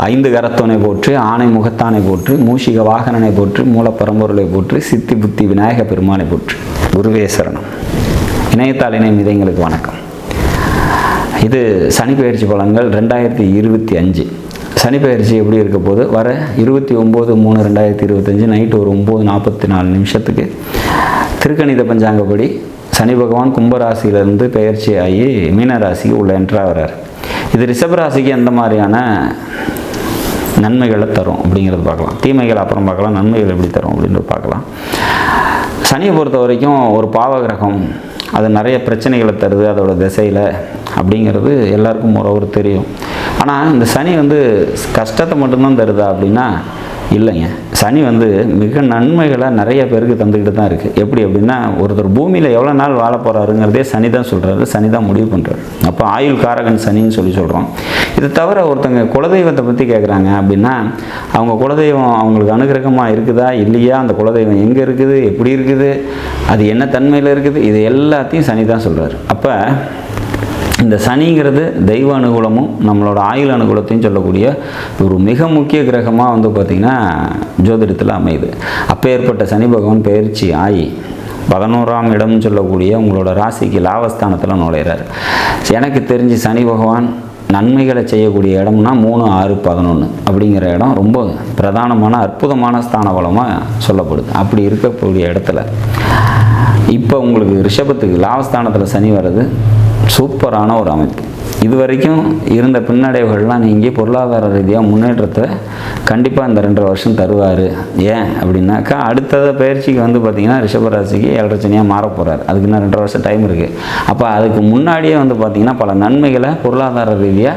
ஐந்து கரத்தோனை போற்று, ஆணை முகத்தானை போற்று, மூஷிக வாகனனை போற்று, மூலப்பரம்பொருளை போற்று, சித்தி புத்தி விநாயக பெருமானை போற்று. குருவே சரணம். இணையத்தாள் இணையம் இதயங்களுக்கு வணக்கம். இது சனிப்பெயர்ச்சி பலன்கள் 2025. சனிப்பெயர்ச்சி எப்படி இருக்க போது வர 29/3/2025 நைட்டு ஒரு 9:44 திருக்கணித பஞ்சாங்கப்படி சனி பகவான் கும்பராசியிலிருந்து பெயர்ச்சி ஆகி மீனராசிக்கு உள்ள என்ட்ராகிறார். இது ரிஷபராசிக்கு எந்த மாதிரியான நன்மைகளை தரும் அப்படிங்கிறது பார்க்கலாம். தீமைகள் அப்புறம் பார்க்கலாம், நன்மைகள் எப்படி தரும் அப்படின்றது பார்க்கலாம். சனியை பொறுத்த வரைக்கும் ஒரு பாவகிரகம், அது நிறைய பிரச்சனைகளை தருது அதோட திசையில் அப்படிங்கிறது எல்லாருக்கும் ஒரு தெரியும். ஆனால் இந்த சனி கஷ்டத்தை மட்டும்தான் தருதா அப்படின்னா இல்லைங்க. சனி மிக நன்மைகளை நிறைய பேருக்கு தந்துக்கிட்டு தான் இருக்குது. எப்படி அப்படின்னா, ஒருத்தர் பூமியில் எவ்வளோ நாள் வாழ போகிறாருங்கிறதே சனி தான் சொல்கிறாரு, சனி தான் முடிவு பண்ணுறாரு. அப்போ ஆயுள் காரகன் சனின்னு சொல்கிறோம். இது தவிர ஒருத்தங்க குலதெய்வத்தை பற்றி கேட்குறாங்க அப்படின்னா, அவங்க குலதெய்வம் அவங்களுக்கு அனுகிரகமாக இருக்குதா இல்லையா, அந்த குலதெய்வம் எங்கே இருக்குது, எப்படி இருக்குது, அது என்ன தன்மையில் இருக்குது, இது எல்லாத்தையும் சனி தான் சொல்கிறார். அப்போ இந்த சனிங்கிறது தெய்வ அனுகூலமும் நம்மளோட ஆயுள் அனுகூலத்தையும் சொல்லக்கூடிய ஒரு மிக முக்கிய கிரகமாக பார்த்திங்கன்னா ஜோதிடத்தில் அமையுது. அப்போ ஏற்பட்ட சனி பகவான் பெயர்ச்சி ஆகி 11ஆம் இடம்னு சொல்லக்கூடிய உங்களோட ராசிக்கு லாபஸ்தானத்தில் நுழையிறார். எனக்கு தெரிஞ்சு சனி பகவான் நன்மைகளை செய்யக்கூடிய இடம்னா 3, 6, 11 அப்படிங்கிற இடம் ரொம்ப பிரதானமான அற்புதமான ஸ்தான பலமாக சொல்லப்படுது. அப்படி இருக்கக்கூடிய இடத்துல இப்போ உங்களுக்கு ரிஷபத்துக்கு லாபஸ்தானத்தில் சனி வர்றது சூப்பரான ஒரு அமைப்பு. இது வரைக்கும் இருந்த பின்னடைவுகள்லாம் நீங்கள் பொருளாதார ரீதியாக முன்னேற்றத்தை கண்டிப்பாக இந்த 2.5 வருஷம் தருவார். ஏன் அப்படின்னாக்கா, அடுத்தது பயிற்சிக்கு பார்த்திங்கன்னா ரிஷபராசிக்கு 7.5 சனியாக மாற போகிறார். அதுக்கு இன்னும் 2.5 வருஷம் டைம் இருக்குது. அப்போ அதுக்கு முன்னாடியே பார்த்திங்கன்னா பல நன்மைகளை பொருளாதார ரீதியாக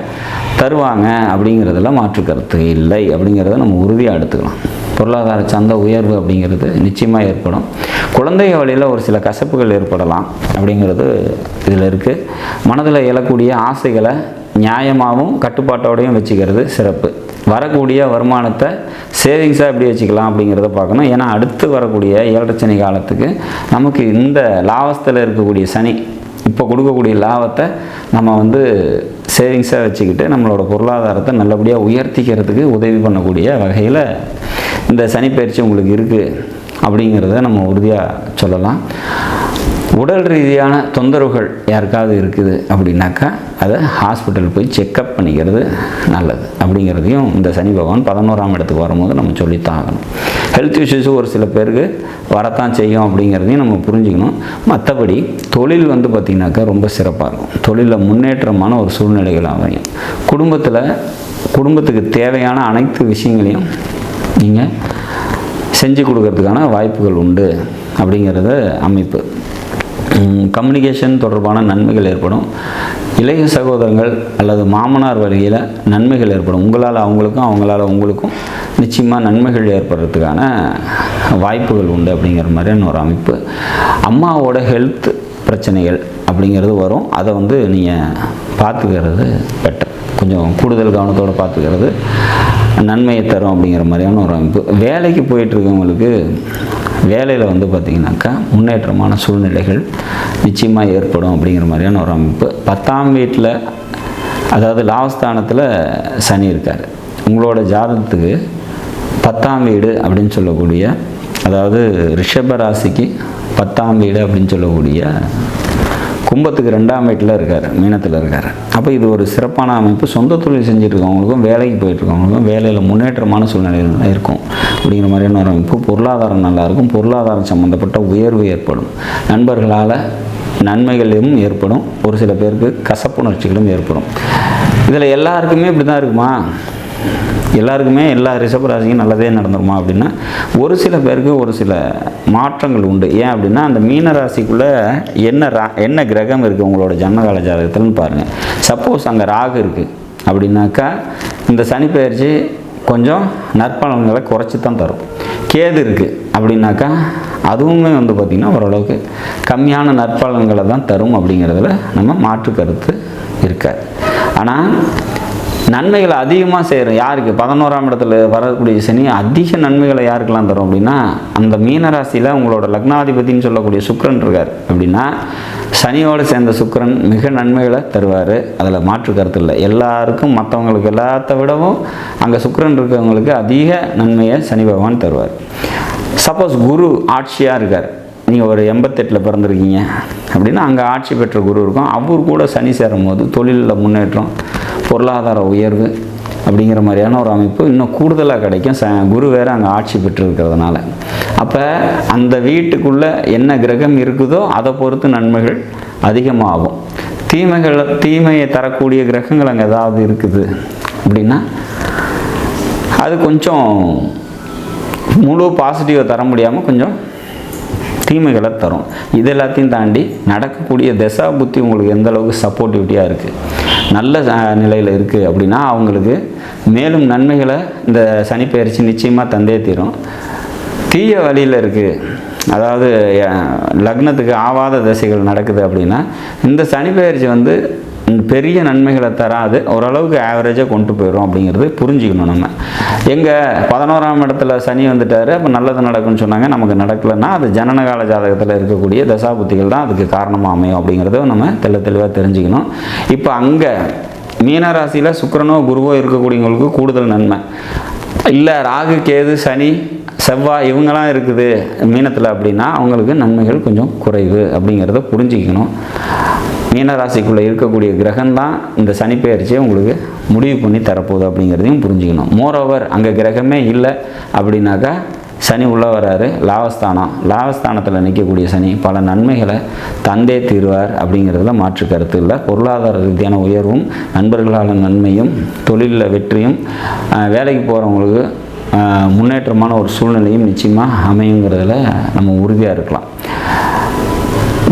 தருவாங்க அப்படிங்கிறதுல மாற்று கருத்து இல்லை அப்படிங்கிறத நம்ம உறுதியாக எடுத்துக்கலாம். பொருளாதார சந்த உயர்வு அப்படிங்கிறது நிச்சயமாக ஏற்படும். குழந்தைய வழியில் ஒரு சில கசப்புகள் ஏற்படலாம் அப்படிங்கிறது இதில் இருக்குது. மனதில் எழக்கூடிய ஆசைகளை நியாயமாகவும் கட்டுப்பாட்டோடையும் வச்சுக்கிறது சிறப்பு. வரக்கூடிய வருமானத்தை சேவிங்ஸாக எப்படி வச்சுக்கலாம் அப்படிங்கிறத பார்க்கணும். ஏன்னா அடுத்து வரக்கூடிய 7.5 சனி காலத்துக்கு நமக்கு இந்த லாபத்தில் இருக்கக்கூடிய சனி இப்போ கொடுக்கக்கூடிய லாபத்தை நம்ம சேவிங்ஸாக வச்சுக்கிட்டு நம்மளோட பொருளாதாரத்தை நல்லபடியாக உயர்த்திக்கிறதுக்கு உதவி பண்ணக்கூடிய வகையில் இந்த சனி பயிற்சி உங்களுக்கு இருக்குது அப்படிங்கிறத நம்ம உறுதியாக சொல்லலாம். உடல் ரீதியான தொந்தரவுகள் யாருக்காவது இருக்குது அப்படின்னாக்கா அதை ஹாஸ்பிட்டல் போய் செக்கப் பண்ணிக்கிறது நல்லது அப்படிங்கிறதையும் இந்த சனி பகவான் 11ஆம் இடத்துக்கு வரும்போது நம்ம சொல்லித்தான் ஆகணும். ஹெல்த் இஷ்யூஸு ஒரு சில பேருக்கு வரத்தான் செய்யும் அப்படிங்கிறதையும் நம்ம புரிஞ்சுக்கணும். மற்றபடி தொழில் பார்த்திங்கனாக்கா ரொம்ப சிறப்பாக இருக்கும். தொழிலில் முன்னேற்றமான ஒரு சூழ்நிலைகள் அமையும். குடும்பத்துக்கு தேவையான அனைத்து விஷயங்களையும் நீங்கள் செஞ்சு கொடுக்கறதுக்கான வாய்ப்புகள் உண்டு அப்படிங்கிறத அமைப்பு. கம்யூனிகேஷன் தொடர்பான நன்மைகள் ஏற்படும். இளைய சகோதரங்கள் அல்லது மாமனார் வழியில் நன்மைகள் ஏற்படும். உங்களால் அவங்களுக்கும் அவங்களால் உங்களுக்கும் நிச்சயமாக நன்மைகள் ஏற்படுறதுக்கான வாய்ப்புகள் உண்டு அப்படிங்கிற மாதிரியான ஒரு அமைப்பு. அம்மாவோட ஹெல்த் பிரச்சனைகள் அப்படிங்கிறது வரும். அதை நீங்கள் பார்த்துக்கிறது பெட்டர். கொஞ்சம் கூடுதல் கவனத்தோடு பார்த்துக்கிறது நன்மையை தரும் அப்படிங்கிற மாதிரியான ஒரு அமைப்பு. வேலைக்கு போயிட்டுருக்கவங்களுக்கு வேலையில் பார்த்திங்கனாக்கா முன்னேற்றமான சூழ்நிலைகள் நிச்சயமாக ஏற்படும் அப்படிங்கிற மாதிரியான ஒரு அமைப்பு. 10ஆம் வீட்டில், அதாவது லாபஸ்தானத்தில் சனி இருக்கார். உங்களோட ஜாதகத்துக்கு 10ஆம் வீடு அப்படின்னு சொல்லக்கூடிய, அதாவது ரிஷப ராசிக்கு 10ஆம் வீடு அப்படின்னு சொல்லக்கூடிய கும்பத்துக்கு 2ஆம் வீட்டில் இருக்கார், மீனத்தில் இருக்கார். அப்போ இது ஒரு சிறப்பான அமைப்பு. சொந்த தொழில் செஞ்சுட்ருக்கவங்களுக்கும் வேலைக்கு போயிட்டுருக்கவங்களுக்கும் வேலையில் முன்னேற்றமான சூழ்நிலைகள் இருக்கும் அப்படிங்கிற மாதிரியான ஒரு அமைப்பு. பொருளாதாரம் நல்லாயிருக்கும். பொருளாதாரம் சம்மந்தப்பட்ட உயர்வு ஏற்படும். நண்பர்களால் நன்மைகளும் ஏற்படும். ஒரு சில பேருக்கு கசப்புணர்ச்சிகளும் ஏற்படும். இதில் எல்லாருக்குமே இப்படி தான் இருக்குமா? எல்லாருக்குமே எல்லா ரிஷபராசிக்கும் நல்லதே நடந்துருமா அப்படின்னா ஒரு சில பேருக்கு ஒரு சில மாற்றங்கள் உண்டு. ஏன் அப்படின்னா, அந்த மீனராசிக்குள்ளே என்ன கிரகம் இருக்குது உங்களோட ஜன்மகால ஜாதகத்தில்னு பாருங்கள். சப்போஸ் அங்கே ராகு இருக்குது அப்படின்னாக்கா இந்த சனி பெயர்ச்சி கொஞ்சம் நற்பலன்களை குறைச்சி தான் தரும். கேது இருக்குது அப்படின்னாக்கா அதுவுமே பார்த்திங்கன்னா ஓரளவுக்கு கம்மியான நற்பலன்களை தான் தரும் அப்படிங்கிறதுல நம்ம மாற்று கருத்து இருக்காது. ஆனால் நன்மைகளை அதிகமாக செய்கிறோம். யாருக்கு 11ஆம் இடத்துல வரக்கூடிய சனி அதிக நன்மைகளை யாருக்கெல்லாம் தரும் அப்படின்னா, அந்த மீனராசியில் உங்களோட லக்னாதிபதினு சொல்லக்கூடிய சுக்கிரன் இருக்கார் அப்படின்னா சனியோடு சேர்ந்த சுக்கிரன் மிக நன்மைகளை தருவார், அதில் மாற்று கருத்து இல்லை. எல்லாருக்கும் மற்றவங்களுக்கு எல்லாத்த விடவும் அங்கே சுக்கிரன் இருக்கிறவங்களுக்கு அதிக நன்மையை சனி பகவான் தருவார். சப்போஸ் குரு ஆட்சியாக இருக்கார், நீங்கள் ஒரு 88 பிறந்திருக்கீங்க அப்படின்னா அங்கே ஆட்சி பெற்ற குரு இருக்கும். அவர் கூட சனி சேரும் போது தொழிலில் முன்னேற்றம், பொருளாதார உயர்வு அப்படிங்கிற மாதிரியான ஒரு அமைப்பு இன்னும் கூடுதலாக கிடைக்கும். குரு வேறு அங்கே ஆட்சி பெற்றிருக்கிறதுனால. அப்போ அந்த வீட்டுக்குள்ளே என்ன கிரகம் இருக்குதோ அதை பொறுத்து நன்மைகள் அதிகமாகும். தீமையை தரக்கூடிய கிரகங்கள் அங்கே ஏதாவது இருக்குது அப்படின்னா அது கொஞ்சம் முழு பாசிட்டிவை தர முடியாமல் கொஞ்சம் தீமைகளை தரும். இது எல்லாத்தையும் தாண்டி நடக்கக்கூடிய தசா புத்தி உங்களுக்கு எந்த அளவுக்கு சப்போர்ட்டிவிட்டியாக இருக்குது, நல்ல நிலையில் இருக்குது அப்படின்னா அவங்களுக்கு மேலும் நன்மைகளை இந்த சனிப்பெயர்ச்சி நிச்சயமாக தந்தே தீரும். தீய வழியில் இருக்குது, அதாவது லக்னத்துக்கு ஆவாத திசைகள் நடக்குது அப்படின்னா இந்த சனிப்பெயர்ச்சி பெரிய நன்மைகளை தராது, ஓரளவுக்கு ஆவரேஜாக கொண்டு போயிடும் அப்படிங்கிறது புரிஞ்சுக்கணும். நம்ம எங்கே 11ஆம் இடத்துல சனி வந்துட்டார், அப்போ நல்லது நடக்கும்னு சொன்னாங்க, நமக்கு நடக்கலைன்னா அது ஜனனகால ஜாதகத்தில் இருக்கக்கூடிய தசாபுத்திகள் தான் அதுக்கு காரணமாக அமையும் அப்படிங்கிறத நம்ம தெளிவாக தெரிஞ்சுக்கணும். இப்போ அங்கே மீனராசியில் சுக்கிரனோ குருவோ இருக்கக்கூடியவங்களுக்கு கூடுதல் நன்மை இல்லை. ராகு கேது சனி செவ்வாய் இவங்களாம் இருக்குது மீனத்தில் அப்படின்னா அவங்களுக்கு நன்மைகள் கொஞ்சம் குறைவு அப்படிங்கிறத புரிஞ்சுக்கணும். மீனராசிக்குள்ளே இருக்கக்கூடிய கிரகம்தான் இந்த சனிப்பெயர்ச்சியை உங்களுக்கு முடிவு பண்ணி தரப்போகுது அப்படிங்கிறதையும் புரிஞ்சுக்கணும். மோரோவர் அங்கே கிரகமே இல்லை அப்படின்னாக்கா சனி உள்ளே வராரு, லாபஸ்தானத்தில் நிற்கக்கூடிய சனி பல நன்மைகளை தந்தே தீர்வார் அப்படிங்கிறதுல மாற்று கருத்து இல்லை. பொருளாதார ரீதியான உயர்வும், நண்பர்களால் நன்மையும், தொழிலில் வெற்றியும், வேலைக்கு போகிறவங்களுக்கு முன்னேற்றமான ஒரு சூழ்நிலையும் நிச்சயமாக அமையுங்கிறதுல நம்ம உறுதியாக இருக்கலாம்.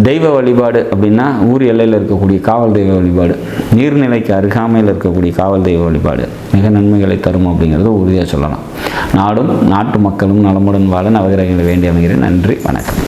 தெய்வ வழிபாடு அப்படின்னா ஊர் எல்லையில் இருக்கக்கூடிய காவல் தெய்வ வழிபாடு, நீர்நிலைக்கு அருகாமையில் இருக்கக்கூடிய காவல் தெய்வ வழிபாடு மிக நன்மைகளை தரும் அப்படிங்கிறத உறுதியாக சொல்லலாம். நாடும் நாட்டு மக்களும் நலமுடன் வாழ நவகிரகங்களை வேண்டி அமைகிறேன். நன்றி, வணக்கம்.